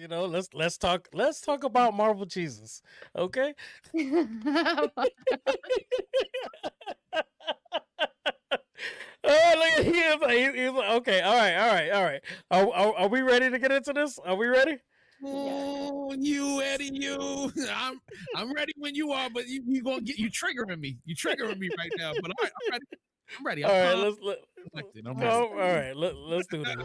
let's talk about Marvel Jesus. Okay. Oh, look at he's like, okay, all right. Are we ready to get into this? Are we ready? Oh, you Eddie, you. I'm ready when you are, but you gonna get you triggering me. You triggering me right now. But all right, I'm ready. I'm ready. All right, I'm ready. all right, let's do this.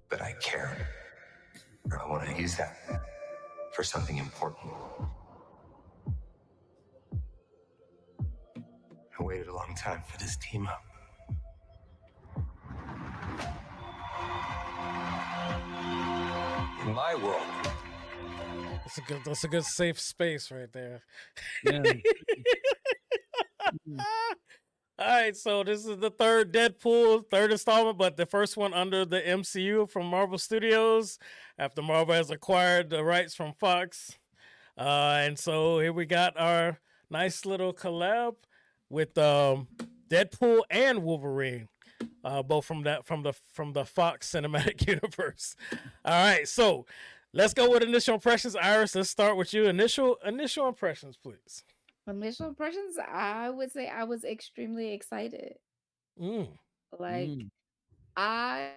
But I care. Or I want to use that for something important. I waited a long time for this team up. In my world. That's a good safe space right there. Yeah. All right, so this is the third Deadpool, third installment, but the first one under the MCU from Marvel Studios after Marvel has acquired the rights from Fox. And so here we got our nice little collab with Deadpool and Wolverine, both from the Fox cinematic universe. All right, so let's go with initial impressions. Iris, let's start with you. Initial impressions, please. Initial impressions, I would say I was extremely excited. Like I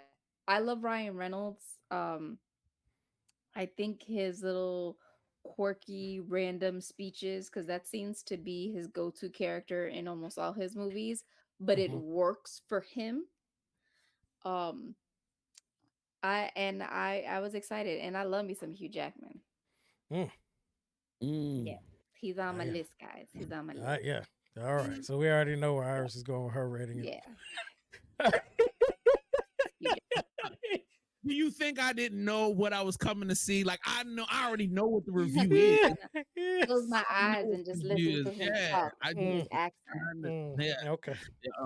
love Ryan Reynolds. I think his little quirky random speeches, because that seems to be his go-to character in almost all his movies, but it works for him. I was excited, and I love me some Hugh Jackman. Yeah. He's on my list, guys. He's on my list. Yeah. All right. So we already know where Iris is going with her rating. Yeah. Do you think I didn't know what I was coming to see? Like I already know what the review is. Close my eyes and just listen to him talk. His accent. Okay.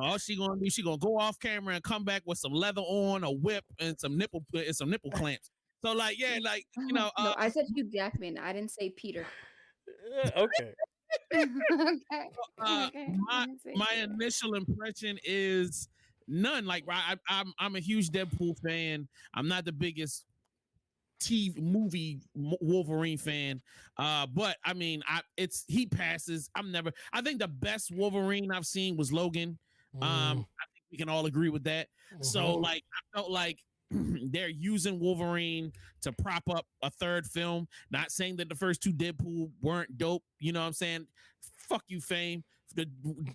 All she gonna do, she gonna go off camera and come back with some leather on, a whip, and some nipple clamps. So like, yeah, like No, I said Hugh Jackman. I didn't say Peter. Okay. Okay. My initial impression is none. Like I'm a huge Deadpool fan. I'm not the biggest TV movie Wolverine fan, but I mean, he passes. I think the best Wolverine I've seen was Logan. I think we can all agree with that. So like, I felt like they're using Wolverine to prop up a third film. Not saying that the first two Deadpool weren't dope. You know what I'm saying? Fuck you, fame. The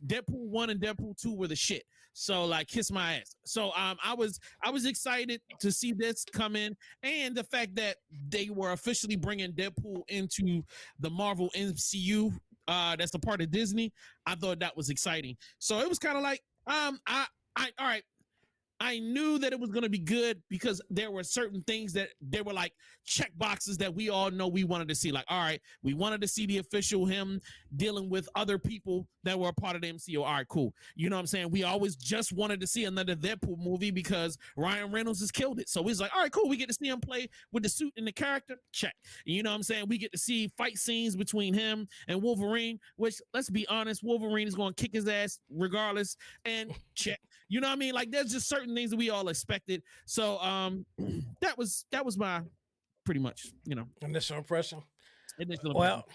Deadpool 1 and Deadpool 2 were the shit. So like, kiss my ass. So I was excited to see this come in, and the fact that they were officially bringing Deadpool into the Marvel MCU. That's the part of Disney. I thought that was exciting. So it was kind of like all right. I knew that it was going to be good because there were certain things that they were like check boxes that we all know we wanted to see. Like, all right, we wanted to see the official him dealing with other people that were a part of the MCU. All right, cool. You know what I'm saying? We always just wanted to see another Deadpool movie because Ryan Reynolds has killed it. So he's like, all right, cool. We get to see him play with the suit and the character. Check. You know what I'm saying? We get to see fight scenes between him and Wolverine, which, let's be honest, Wolverine is going to kick his ass regardless. And check. You know what I mean? Like, there's just certain things that we all expected. So that was my pretty much, initial impression. Well,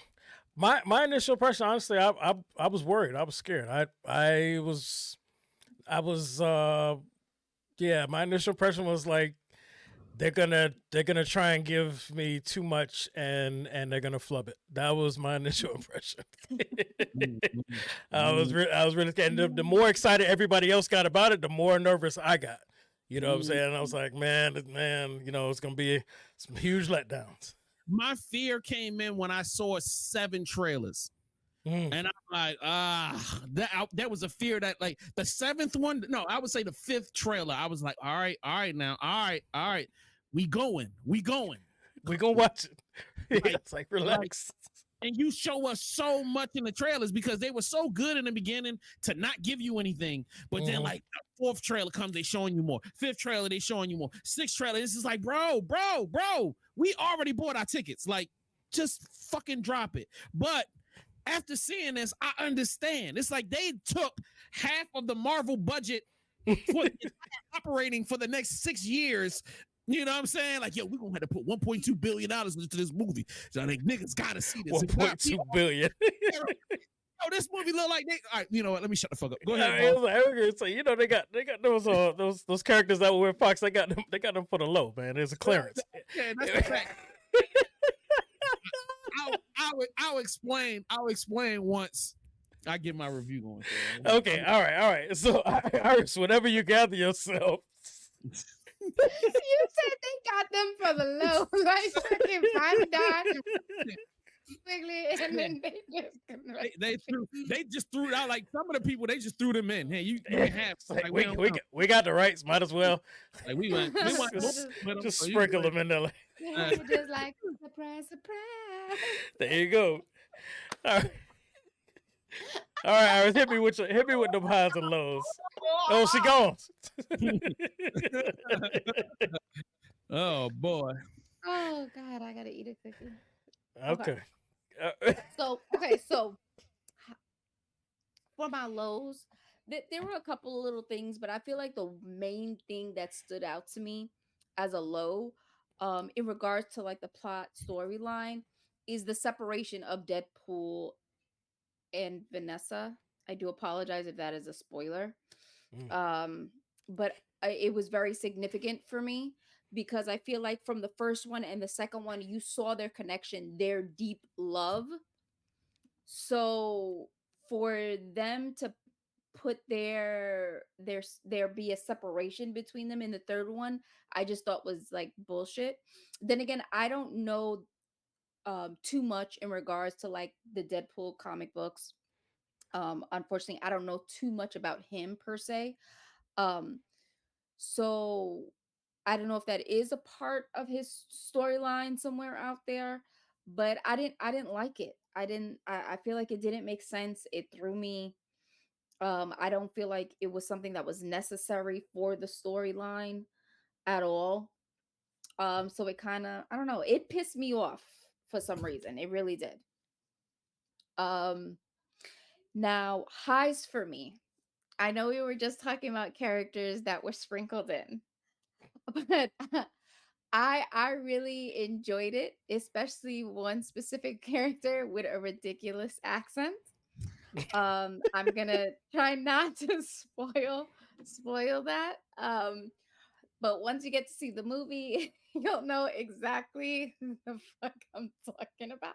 my initial impression, honestly, I was worried. I was scared. I was my initial impression was like they're gonna try and give me too much and they're gonna flub it. That was my initial impression. I was really scared. And the more excited everybody else got about it, the more nervous I got. You know what I'm saying? And I was like, man, it's gonna be some huge letdowns. My fear came in when I saw 7 trailers. And I'm like, that was a fear that like the 7th one. No, I would say the 5th trailer. I was like, all right, now. All right. We gonna watch it. It's like, relax. and you show us so much in the trailers because they were so good in the beginning to not give you anything. But then like the fourth trailer comes, they showing you more. Fifth trailer, they showing you more. Sixth trailer, this is like, bro, we already bought our tickets. Like, just fucking drop it. But after seeing this, I understand. It's like they took half of the Marvel budget for operating for the next 6 years. You know what I'm saying? Like, yo, we're gonna have to put $1.2 billion into this movie. So I think niggas gotta see this. $1.2 billion. Oh, this movie look like they. All right, you know what? Let me shut the fuck up. Go ahead. So you know they got those characters that were in Fox. They got them for the low, man. There's a clearance. Yeah, that's the fact. I'll explain once I get my review going. Okay, all right. So Iris, whenever you gather yourself. You said they got them for the low, like fucking Panda. Quickly, and then they just threw it out. Like some of the people, they just threw them in. Hey, you can have. Like, we got the rights. Might as well. Like we just sprinkle them in there. Like, just like surprise. There you go. All right, Iris, hit me with them highs and lows. Oh, she gone. Oh boy. Oh God, I gotta eat a cookie. Okay. So for my lows, there were a couple of little things, but I feel like the main thing that stood out to me as a low, in regards to like the plot storyline, is the separation of Deadpool and Vanessa. I do apologize if that is a spoiler. But it was very significant for me because I feel like from the first one and the second one, you saw their connection, their deep love. So for them to put there be a separation between them in the third one, I just thought was like bullshit. Then again, I don't know too much in regards to like the Deadpool comic books. Unfortunately, I don't know too much about him per se. So I don't know if that is a part of his storyline somewhere out there, but I didn't like it. I feel like it didn't make sense. It threw me. I don't feel like it was something that was necessary for the storyline at all. So it kind of, I don't know, it pissed me off for some reason. It really did. Now highs for me. I know we were just talking about characters that were sprinkled in, but I really enjoyed it, especially one specific character with a ridiculous accent. I'm gonna try not to spoil that. But once you get to see the movie, you'll know exactly the fuck I'm talking about.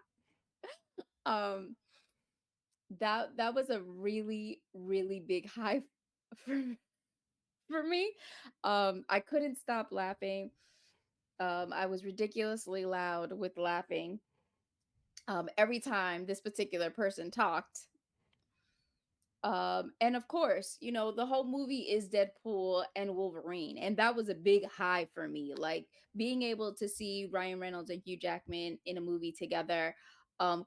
That was a really, really big high for me. I couldn't stop laughing. I was ridiculously loud with laughing every time this particular person talked. And of course, you know, the whole movie is Deadpool and Wolverine, and that was a big high for me. Like being able to see Ryan Reynolds and Hugh Jackman in a movie together,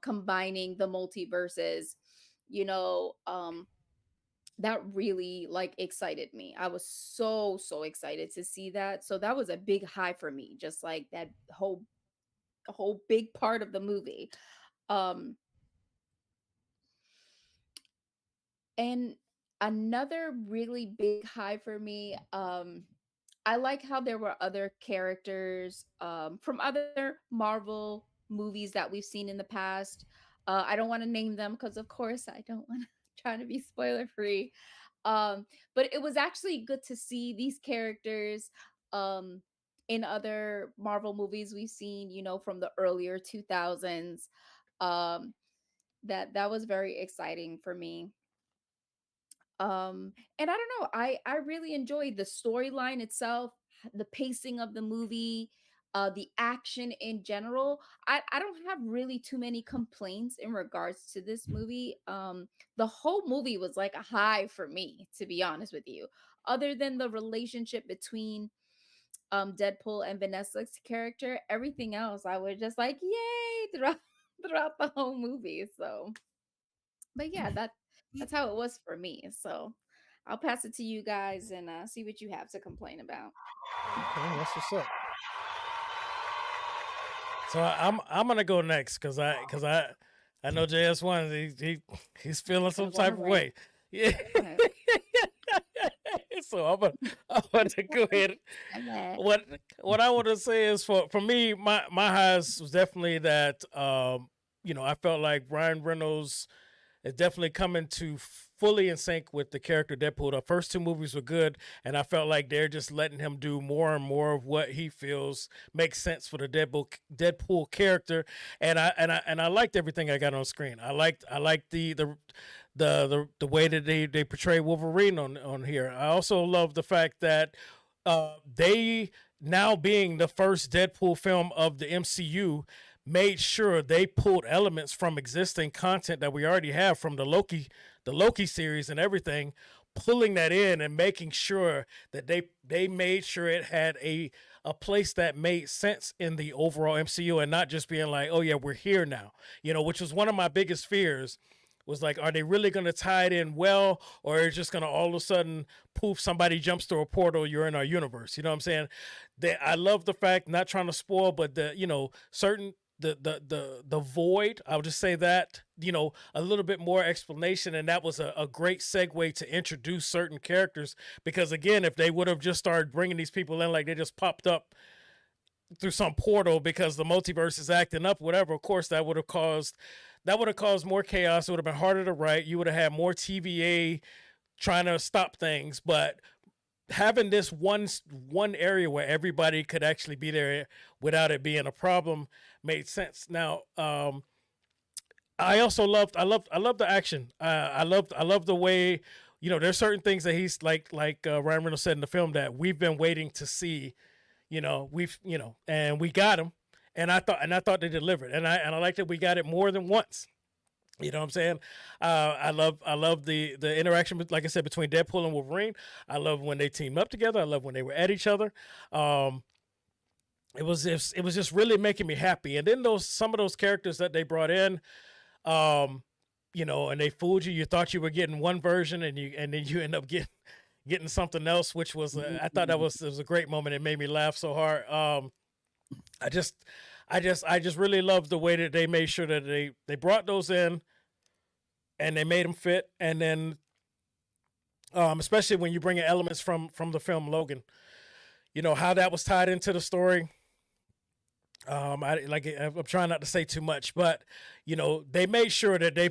combining the multiverses, you know, that really like excited me. I was so excited to see that. So that was a big high for me, just like that whole big part of the movie. And another really big high for me, I like how there were other characters from other Marvel movies that we've seen in the past. I don't want to name them because, of course, I don't want to try to be spoiler free. But it was actually good to see these characters in other Marvel movies we've seen, you know, from the earlier 2000s. That was very exciting for me. And I don't know, I really enjoyed the storyline itself, the pacing of the movie, the action in general. I don't have really too many complaints in regards to this movie. The whole movie was like a high for me, to be honest with you, other than the relationship between Deadpool and Vanessa's character. Everything else I was just like yay throughout throughout the whole movie. So, but yeah, that's how it was for me. So, I'll pass it to you guys and see what you have to complain about. Okay, that's what's up. So I'm gonna go next because I know JS1 he's feeling some type of way. Yeah. So I'm gonna go ahead. What I want to say is for me, my highs was definitely that I felt like Ryan Reynolds is definitely coming to fully in sync with the character Deadpool. The first two movies were good, and I felt like they're just letting him do more and more of what he feels makes sense for the Deadpool character. And I liked everything I got on screen. I liked the way that they portray Wolverine on here. I also love the fact that they, now being the first Deadpool film of the MCU, made sure they pulled elements from existing content that we already have from the Loki series and everything, pulling that in and making sure that they made sure it had a place that made sense in the overall MCU, and not just being like, oh yeah, we're here now, which was one of my biggest fears. Was like, are they really going to tie it in well, or is it just going to all of a sudden, poof, somebody jumps through a portal, you're in our universe? You know what I'm saying? I love the fact, not trying to spoil, but certain the void, I'll just say that, a little bit more explanation, and that was a great segue to introduce certain characters, because again, if they would have just started bringing these people in like they just popped up through some portal because the multiverse is acting up, whatever, of course that would have caused more chaos. It would have been harder to write. You would have had more TVA trying to stop things, but having this one area where everybody could actually be there without it being a problem made sense. Now, I also loved the action. I love the way, there's certain things that he's like Ryan Reynolds said in the film that we've been waiting to see, and we got him. And I thought they delivered, and I liked that we got it more than once. You know what I'm saying? I love the interaction, like I said, between Deadpool and Wolverine. I love when they teamed up together. I love when they were at each other. It was just really making me happy. And then some of those characters that they brought in, and they fooled you. You thought you were getting one version, and then you end up getting something else, which was I thought it was a great moment. It made me laugh so hard. I just really love the way that they made sure that they brought those in and they made them fit. And then, especially when you bring in elements from the film Logan, how that was tied into the story. I'm trying not to say too much, but they made sure that they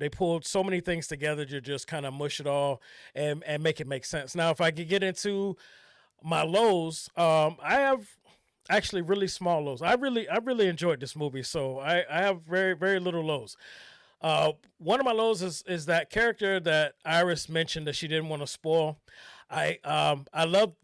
pulled so many things together to just kind of mush it all and make it make sense. Now, if I could get into my lows, I have actually really small lows. I really enjoyed this movie, so I have very, very little lows. One of my lows is that character that Iris mentioned that she didn't want to spoil. I love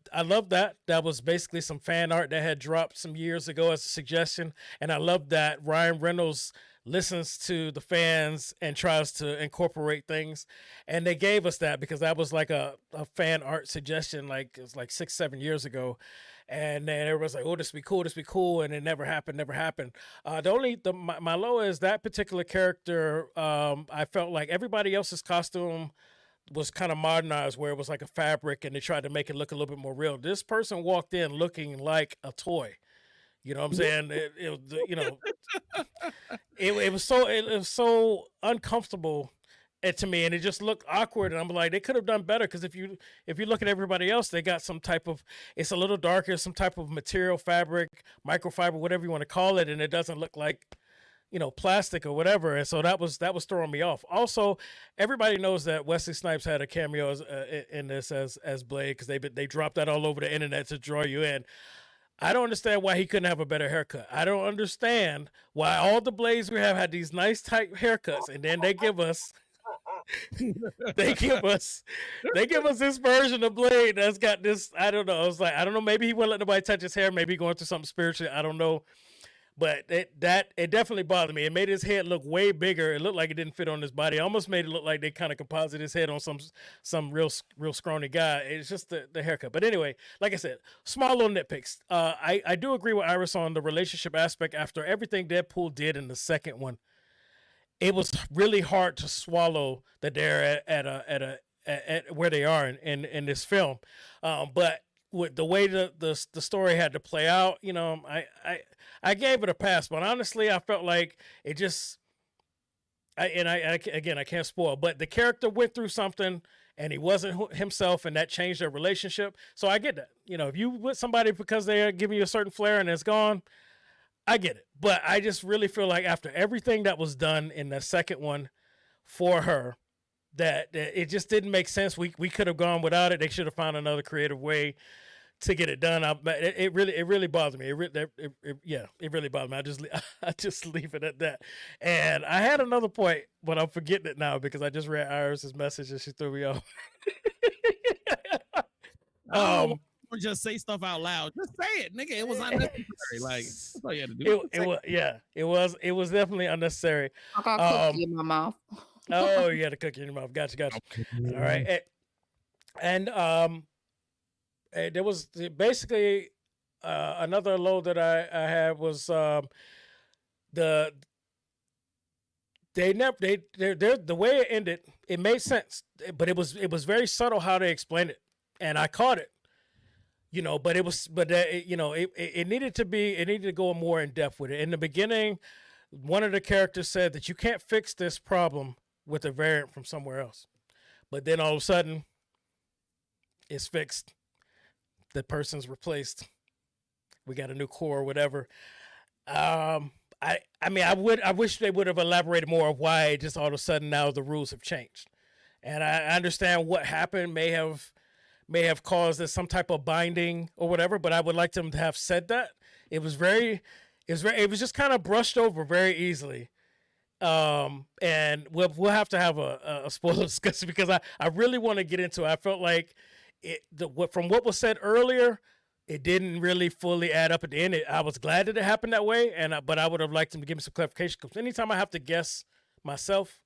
that. That was basically some fan art that had dropped some years ago as a suggestion, and I love that Ryan Reynolds listens to the fans and tries to incorporate things, and they gave us that because that was like a fan art suggestion, like it was like 6-7 years ago. And then everyone's like, oh, this be cool. And it never happened. My low is that particular character. I felt like everybody else's costume was kind of modernized, where it was like a fabric and they tried to make it look a little bit more real. This person walked in looking like a toy. You know what I'm saying? It was so uncomfortable to me, and it just looked awkward, and I'm like, they could have done better, because if you look at everybody else, they got some type of, it's a little darker, some type of material, fabric, microfiber, whatever you want to call it, and it doesn't look like plastic or whatever. And so that was throwing me off. Also, everybody knows that Wesley Snipes had a cameo in this as Blade, because they dropped that all over the internet to draw you in. I don't understand why he couldn't have a better haircut. I don't understand why all the Blades we have had these nice tight haircuts, and then they give us this version of Blade that's got this. I don't know. I was like, I don't know. Maybe he wouldn't let nobody touch his hair. Maybe going through something spiritually. I don't know. But it definitely bothered me. It made his head look way bigger. It looked like it didn't fit on his body. It almost made it look like they kind of composite his head on some real scrawny guy. It's just the haircut. But anyway, like I said, small little nitpicks. I do agree with Iris on the relationship aspect. After everything Deadpool did in the second one, it was really hard to swallow that they're at where they are in this film. But with the way the story had to play out, you know, I gave it a pass, but honestly, I felt like it just, again, I can't spoil, but the character went through something and he wasn't himself, and that changed their relationship. So I get that. You know, if you with somebody because they're giving you a certain flair and it's gone, I get it. But I just really feel like after everything that was done in the second one for her, that it just didn't make sense. We could have gone without it. They should have found another creative way to get it done. It really bothered me. It really bothered me. I just leave it at that. And I had another point, but I'm forgetting it now because I just read Iris's message and she threw me off. Or just say stuff out loud. Just say it, nigga. It was unnecessary. Like that's all you had to do. It was definitely unnecessary. I got cookie in my mouth. Oh, you had a cookie in your mouth. Gotcha. Okay. All right. And there was basically another low that I had was the way it ended. It made sense, but it was very subtle how they explained it, and I caught it. You know, but it needed to go more in depth with it. In the beginning, one of the characters said that you can't fix this problem with a variant from somewhere else, but then all of a sudden, it's fixed. The person's replaced. We got a new core or whatever. I wish they would have elaborated more of why just all of a sudden now the rules have changed. And I understand what happened may have caused some type of binding or whatever, but I would like them to have said that. It was just kind of brushed over very easily. And we'll have to have a spoiler discussion because I really want to get into it. I felt like from what was said earlier, it didn't really fully add up at the end. I was glad that it happened that way, but I would have liked him to give me some clarification because anytime I have to guess myself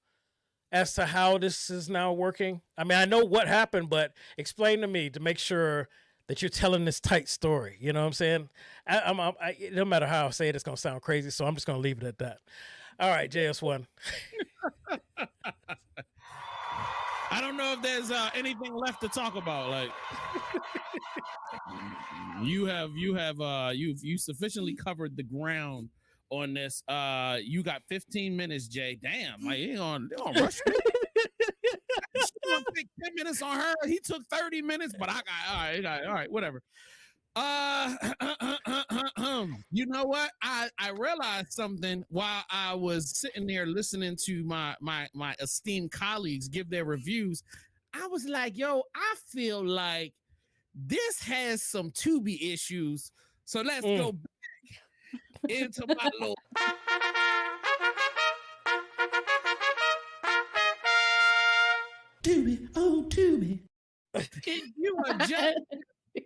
as to how this is now working, I mean, I know what happened, but explain to me to make sure that you're telling this tight story. You know what I'm saying? No matter how I say it, it's going to sound crazy, so I'm just going to leave it at that. All right, JS1. I don't know if there's anything left to talk about. Like you've sufficiently covered the ground on this. You got 15 minutes, Jay. Damn, like they on rush. She gonna take 10 minutes on her. He took 30 minutes, but I got all right, whatever. You know what? I realized something while I was sitting there listening to my esteemed colleagues give their reviews. I was like, yo, I feel like this has some Tubi issues. So let's go back into my little Tubi, oh Tubi. If you are just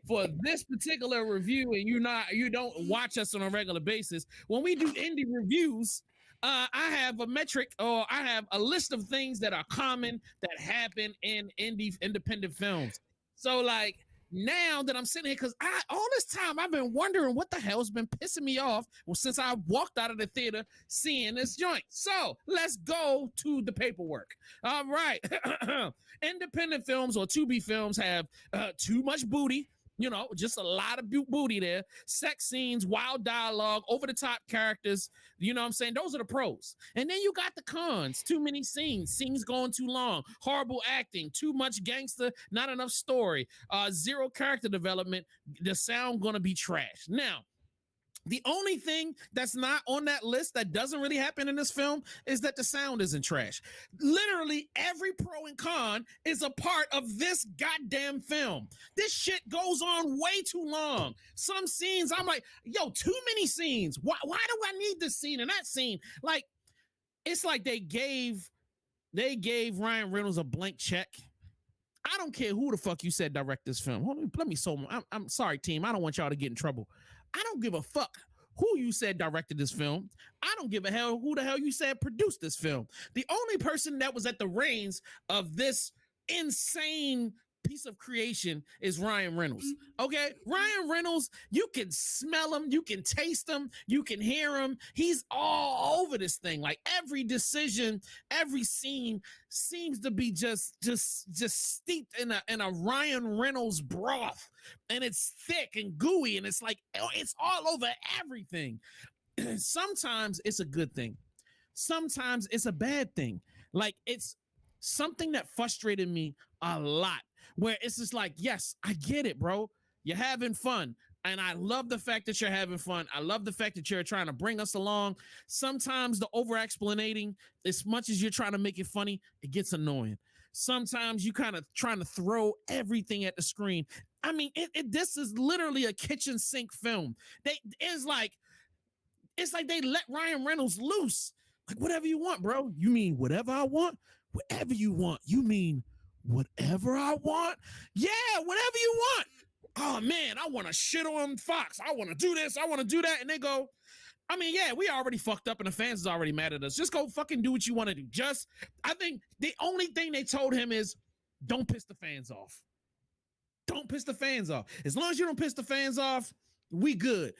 for this particular review and you don't watch us on a regular basis, when we do indie reviews, I have a metric or I have a list of things that are common that happen in independent films. So like now that I'm sitting here, because all this time I've been wondering what the hell's been pissing me off since I walked out of the theater seeing this joint. So let's go to the paperwork. All right. Independent films or Tubi films have too much booty. You know, just a lot of booty there. Sex scenes, wild dialogue, over-the-top characters. You know what I'm saying? Those are the pros. And then you got the cons. Too many scenes going too long, horrible acting, too much gangster, not enough story, zero character development, the sound going to be trash. Now, the only thing that's not on that list that doesn't really happen in this film is that the sound isn't trash. Literally every pro and con is a part of this goddamn film. This shit goes on way too long. Some scenes, I'm like, yo, too many scenes. Why do I need this scene and that scene? Like, it's like they gave Ryan Reynolds a blank check. I don't care who the fuck you said direct this film. Let me I'm sorry, team. I don't want y'all to get in trouble. I don't give a fuck who you said directed this film. I don't give a hell who the hell you said produced this film. The only person that was at the reins of this insane piece of creation is Ryan Reynolds. Okay, Ryan Reynolds, you can smell him, you can taste him, you can hear him. He's all over this thing. Like every decision, every scene seems to be just steeped in a Ryan Reynolds broth, and it's thick and gooey, and it's like it's all over everything. Sometimes it's a good thing, sometimes it's a bad thing. Like it's something that frustrated me a lot, where it's just like, yes, I get it, bro. You're having fun. And I love the fact that you're having fun. I love the fact that you're trying to bring us along. Sometimes the over-explanating, as much as you're trying to make it funny, it gets annoying. Sometimes you kind of trying to throw everything at the screen. I mean, this is literally a kitchen sink film. It's like they let Ryan Reynolds loose. Like, whatever you want, bro. You mean whatever I want? Whatever you want. You mean whatever I want? Yeah, whatever you want. Oh man, I want to shit on Fox. I want to do this. I want to do that. And they go, I mean, yeah, we already fucked up and the fans is already mad at us. Just go fucking do what you want to do. I think the only thing they told him is don't piss the fans off. Don't piss the fans off. As long as you don't piss the fans off, we good.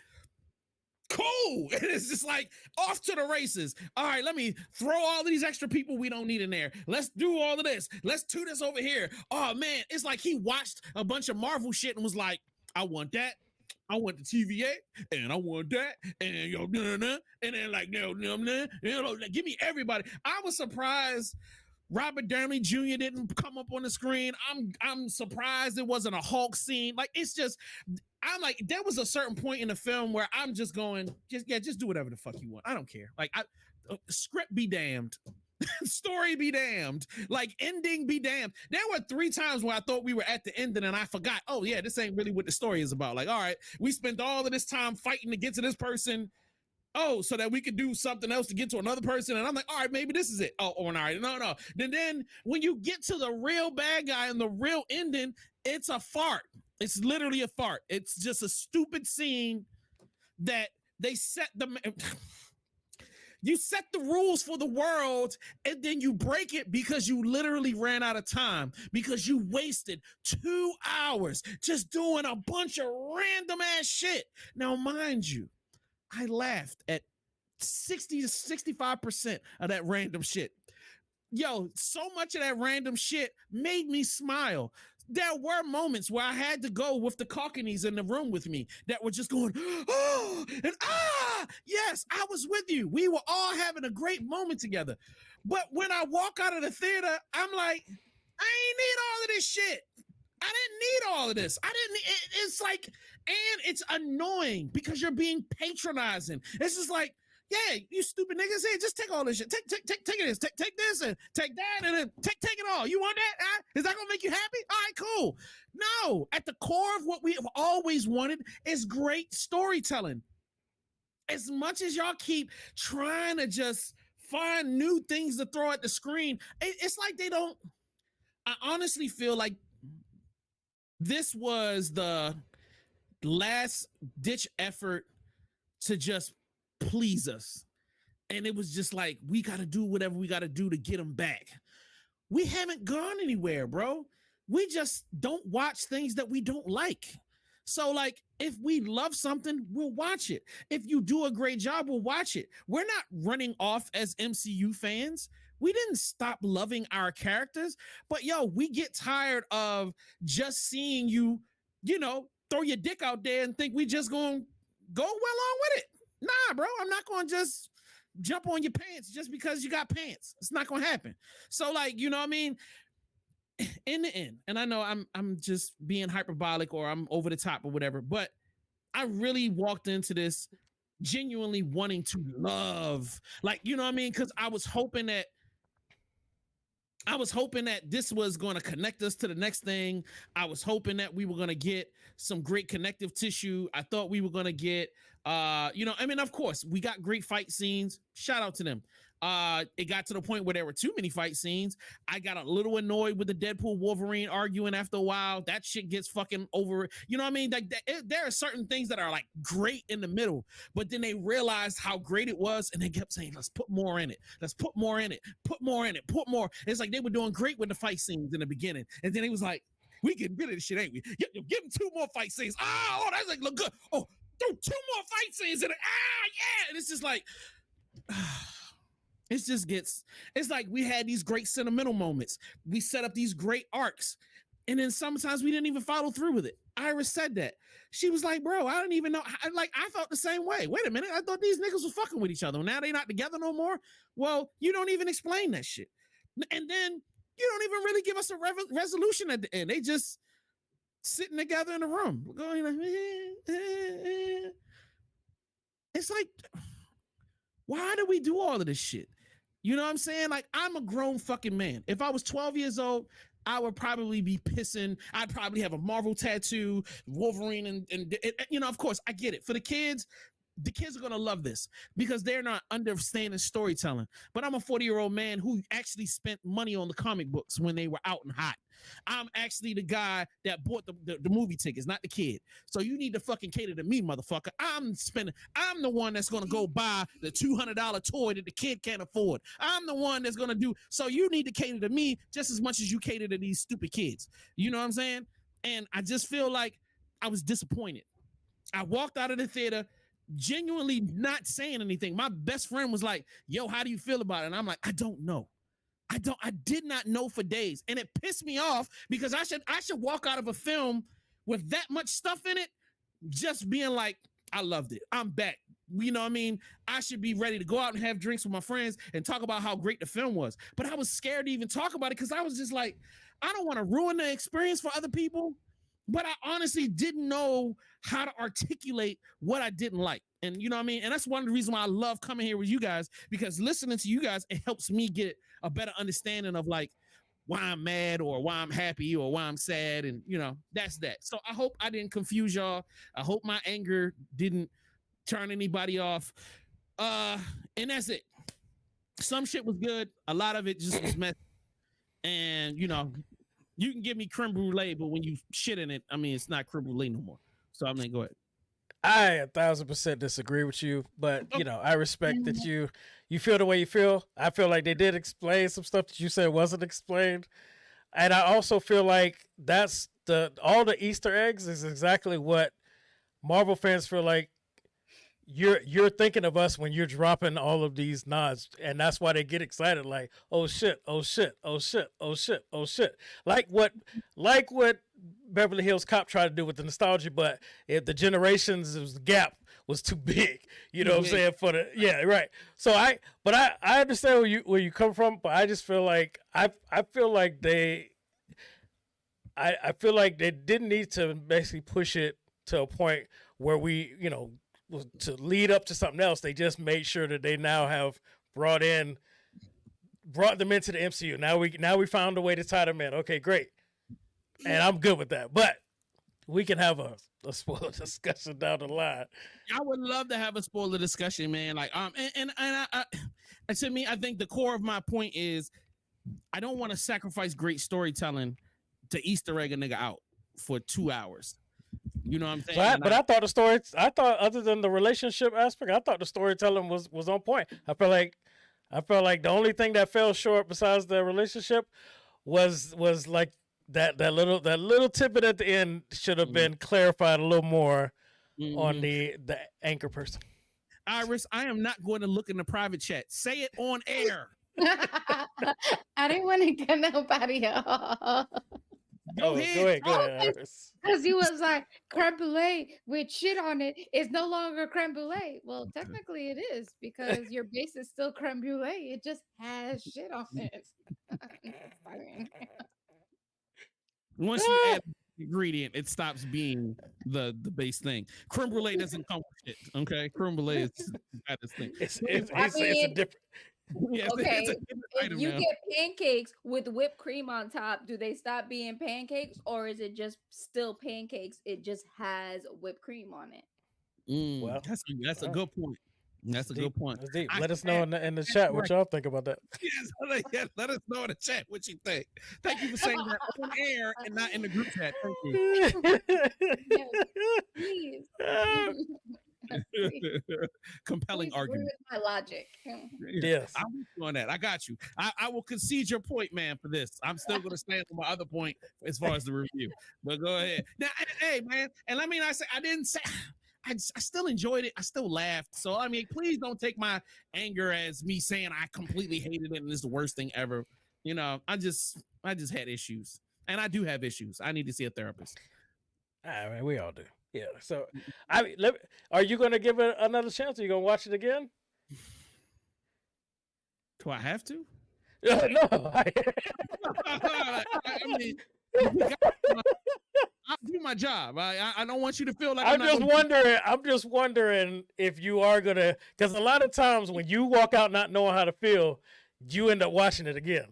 Cool. And it's just like off to the races. All right, let me throw all of these extra people we don't need in there. Let's do all of this. Let's do this over here. Oh man, it's like he watched a bunch of Marvel shit and was like, I want that. I want the TVA and I want that. And yo, and then like, no, give me everybody. I was surprised Robert Downey Jr. didn't come up on the screen. I'm surprised it wasn't a Hulk scene. Like, it's just, I'm like, there was a certain point in the film where I'm just going, just do whatever the fuck you want. I don't care. Like, script be damned. Story be damned. Like, ending be damned. There were 3 times where I thought we were at the ending and I forgot, oh yeah, this ain't really what the story is about. Like, all right, we spent all of this time fighting to get to this person. Oh, so that we could do something else to get to another person. And I'm like, all right, maybe this is it. Oh, all right. No. Then when you get to the real bad guy and the real ending, it's a fart. It's literally a fart. It's just a stupid scene that they set you set the rules for the world and then you break it because you literally ran out of time, because you wasted 2 hours just doing a bunch of random ass shit. Now, mind you, I laughed at 60 to 65% of that random shit. Yo, so much of that random shit made me smile. There were moments where I had to go with the Cockneys in the room with me that were just going, oh, and yes, I was with you. We were all having a great moment together. But when I walk out of the theater, I'm like, I ain't need all of this shit. I didn't need all of this. It's like, and it's annoying because you're being patronizing. It's just like, yeah, you stupid niggas, hey, just take all this shit. Take this, take this and take that and then take it all. You want that? Is that gonna make you happy? All right, cool. No, at the core of what we have always wanted is great storytelling. As much as y'all keep trying to just find new things to throw at the screen, it's like they don't, I honestly feel like this was the last ditch effort to just please us. And it was just like, we got to do whatever we got to do to get them back. We haven't gone anywhere, bro. We just don't watch things that we don't like. So like, if we love something, we'll watch it. If you do a great job, we'll watch it. We're not running off as MCU fans. We didn't stop loving our characters, but yo, we get tired of just seeing you, throw your dick out there and think we just gonna go well on with it. Nah, bro, I'm not gonna just jump on your pants just because you got pants. It's not gonna happen. So like, you know what I mean? In the end, and I know I'm just being hyperbolic or I'm over the top or whatever, but I really walked into this genuinely wanting to love, like, you know what I mean? Because I was hoping that this was going to connect us to the next thing. I was hoping that we were going to get some great connective tissue. I thought we were going to get, of course, we got great fight scenes. Shout out to them. It got to the point where there were too many fight scenes. I got a little annoyed with the Deadpool Wolverine arguing after a while. That shit gets fucking over. You know what I mean? Like there are certain things that are like great in the middle, but then they realized how great it was, and they kept saying, "Let's put more in it. Let's put more in it. Put more in it. Put more." It's like they were doing great with the fight scenes in the beginning, and then it was like, "We getting rid of this shit, ain't we? Give them 2 more fight scenes. Oh, that's like look good. Oh, throw 2 more fight scenes in it. Yeah." And it's just like. It just gets, it's like we had these great sentimental moments. We set up these great arcs. And then sometimes we didn't even follow through with it. Iris said that. She was like, bro, I don't even know. I felt the same way. Wait a minute. I thought these niggas were fucking with each other. Now they not together no more. Well, you don't even explain that shit. And then you don't even really give us a resolution at the end. They just sitting together in a room. Going like, It's like, why do we do all of this shit? You know what I'm saying? Like, I'm a grown fucking man. If I was 12 years old, I would probably be pissing. I'd probably have a Marvel tattoo, Wolverine, and you know, of course, I get it. For the kids are going to love this because they're not understanding storytelling. But I'm a 40-year-old man who actually spent money on the comic books when they were out and hot. I'm actually the guy that bought the movie tickets, not the kid. So you need to fucking cater to me, motherfucker. I'm the one that's going to go buy the $200 toy that the kid can't afford. I'm the one that's going to do. So you need to cater to me just as much as you cater to these stupid kids. You know what I'm saying? And I just feel like I was disappointed. I walked out of the theater genuinely not saying anything. My best friend was like, yo, how do you feel about it? And I'm like, I don't know. I did not know for days. And it pissed me off because I should walk out of a film with that much stuff in it, just being like, I loved it. I'm back. You know what I mean? I should be ready to go out and have drinks with my friends and talk about how great the film was. But I was scared to even talk about it because I was just like, I don't want to ruin the experience for other people. But I honestly didn't know how to articulate what I didn't like. And you know what I mean? And that's one of the reasons why I love coming here with you guys, because listening to you guys, it helps me get a better understanding of like why I'm mad or why I'm happy or why I'm sad. And you know, that's that. So I hope I didn't confuse y'all. I hope my anger didn't turn anybody off. And that's it. Some shit was good. A lot of it just was messy. And you know, you can give me creme brulee, but when you shit in it, I mean, it's not creme brulee no more. So I'm gonna go ahead. I 1,000% disagree with you, but you know, I respect that you feel the way you feel. I feel like they did explain some stuff that you said wasn't explained, and I also feel like that's all the Easter eggs is exactly what Marvel fans feel like you're thinking of us when you're dropping all of these nods, and that's why they get excited. Like, oh shit, oh shit, oh shit, oh shit, oh shit. Like what Beverly Hills Cop tried to do with the nostalgia, but if the generations gap was too big, you know what I'm saying? Right. So I understand where you come from, but I just feel like I feel like they didn't need to basically push it to a point where we, you know, to lead up to something else. They just made sure that they now have brought them into the MCU. Now we found a way to tie them in. Okay, great. And I'm good with that. But we can have a spoiler discussion down the line. I would love to have a spoiler discussion, man. Like, and to me, I think the core of my point is I don't want to sacrifice great storytelling to Easter egg a nigga out for 2 hours. You know what I'm saying? I thought other than the relationship aspect, I thought the storytelling was on point. I felt like the only thing that fell short besides the relationship was like that little tidbit at the end should have been clarified a little more on the anchor person. Iris, I am not going to look in the private chat. Say it on air. I didn't want to get nobody off. Go ahead, Iris. Because he was like, creme brulee with shit on it is no longer creme brulee. Well, technically it is because your base is still creme brulee. It just has shit on it. Once you add ingredient, it stops being the base thing. Creme brulee doesn't come with shit. Okay, creme brulee is this thing. It's a different. Yeah, okay, if you get pancakes with whipped cream on top, do they stop being pancakes, or is it just still pancakes? It just has whipped cream on it. Well, that's a good point. That's a good point. Let us know in the chat what y'all think about that. Yes, let us know in the chat what you think. Thank you for saying that on air and not in the group chat. Thank you. Please. Compelling argument. My logic. Yes, I'm doing that. I got you. I will concede your point, man. For this, I'm still going to stand for my other point as far as the review. But go ahead. Now, hey, man, and I mean, I didn't say. I still enjoyed it. I still laughed. So I mean, please don't take my anger as me saying I completely hated it and it's the worst thing ever. You know, I just had issues, and I do have issues. I need to see a therapist. I mean, we all do. Yeah. So, I mean, are you going to give it another chance? Are you going to watch it again? Do I have to? No. I mean, I'll do my job. I don't want you to feel like I'm just wondering if you are gonna, because a lot of times when you walk out not knowing how to feel, you end up watching it again.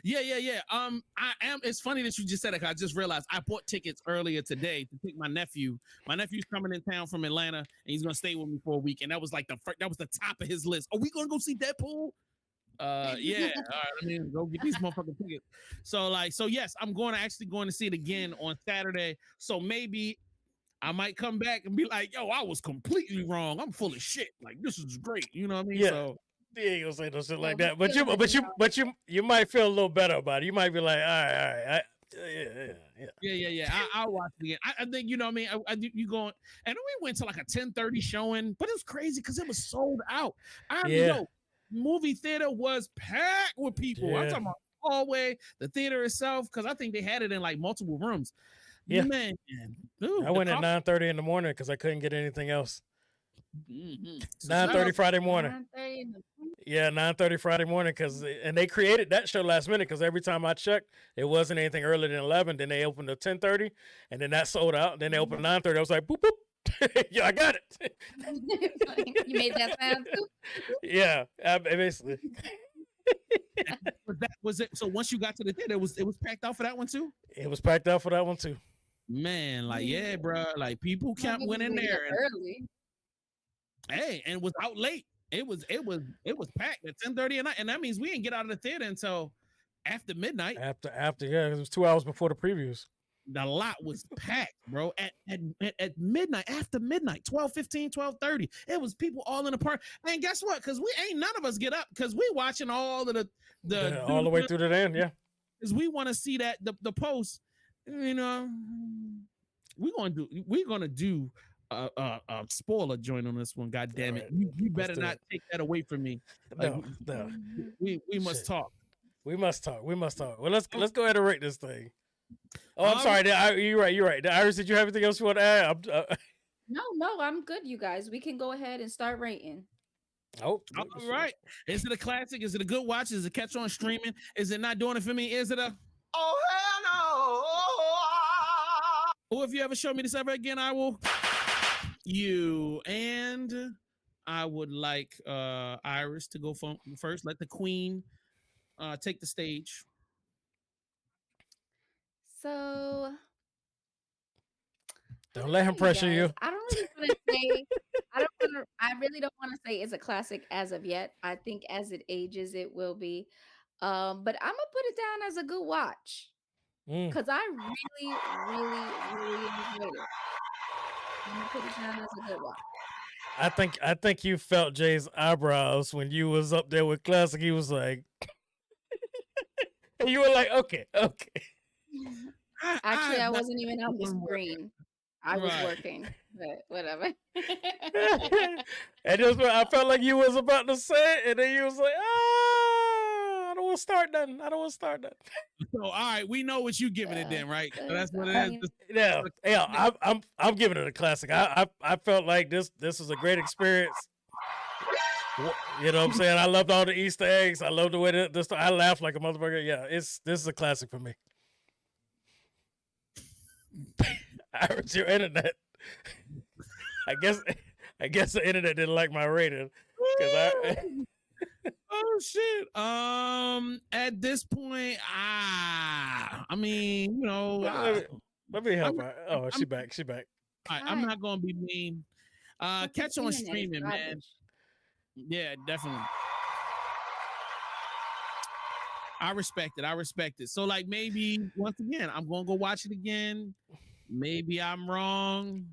Yeah. I am. It's funny that you just said it. I just realized I bought tickets earlier today to take my nephew. My nephew's coming in town from Atlanta, and he's gonna stay with me for a week. And that was like that was the top of his list. Are we gonna go see Deadpool? Yeah. All right, I mean, go get these motherfucking tickets. So yes, I'm actually going to see it again on Saturday. So maybe I might come back and be like, yo, I was completely wrong. I'm full of shit. Like, this is great. You know what I mean? Yeah. So yeah, you'll say no shit like that. But you might feel a little better about it. You might be like, all right. Yeah. I'll watch it again. I think, you know what I mean? You going, and then we went to like a 10:30 showing, but it was crazy because it was sold out. I know. Movie theater was packed with people. I'm talking about the hallway, the theater itself, because I think they had it in like multiple rooms. Yeah, man. Dude, I went at 9:30 in the morning because I couldn't get anything else. 9:30 Friday morning. 9:30 Friday morning and they created that show last minute because every time I checked, it wasn't anything earlier than 11. Then they opened at 10:30, and then that sold out. Then they opened 9:30. I was like, boop boop. Yeah, I got it. You made that sound too? Yeah, basically. That was it. So once you got to the theater, it was packed out for that one too? It was packed out for that one too. Man, like, yeah, bro. Like, people went in there early. Hey, and was out late. It was packed at 10:30 at night, and that means we didn't get out of the theater until after midnight. After it was 2 hours before the previews. The lot was packed, bro. At midnight, after midnight, 12:15, 12:30. It was people all in the park. And guess what? Because none of us get up because we watching all of the all the way through to the end, yeah. Because we want to see that the post. You know, we're gonna do a spoiler joint on this one. God damn it! You better not take that away from me. No. We must talk. We must talk. Well, let's go ahead and rate this thing. Oh, I'm sorry. You're right. Iris, did you have anything else you want to add? No, I'm good, you guys. We can go ahead and start rating. Oh, all right. Is it a classic? Is it a good watch? Is it catch on streaming? Is it not doing it for me? Is it a hell no? Or if you ever show me this ever again, I will you. And I would like Iris to go first. Let the queen take the stage. So don't let him pressure you. I don't really want to say. I really don't want to say it's a classic as of yet. I think as it ages, it will be. But I'm gonna put it down as a good watch because I really, really, really enjoyed it. I'm gonna put it down as a good watch. I think you felt Jay's eyebrows when you was up there with classic. He was like, and you were like, okay. Actually, I wasn't even on the screen. I was working, but whatever. And I felt like you was about to say it, and then you was like, I don't want to start nothing. So, all right, we know what you giving it then, right? So that's what it is. Yeah. I'm giving it a classic. I felt like this was a great experience. You know what I'm saying? I loved all the Easter eggs. I loved the way I laughed like a motherfucker. Yeah, this is a classic for me. Iris, your internet. I guess the internet didn't like my rating. Oh shit. At this point, I mean, you know, let me help her. Oh, she back. I'm not gonna be mean. Catch on streaming, man. Yeah, definitely. I respect it. So like maybe once again, I'm gonna go watch it again. Maybe I'm wrong.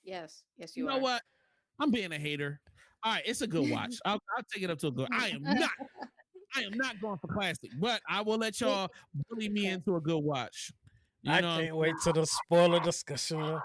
Yes, you know are. what? I'm being a hater. All right, it's a good watch. I'll take it up to a good. I am not going for classic, but I will let y'all bully me into a good watch. I can't wait to the spoiler discussion.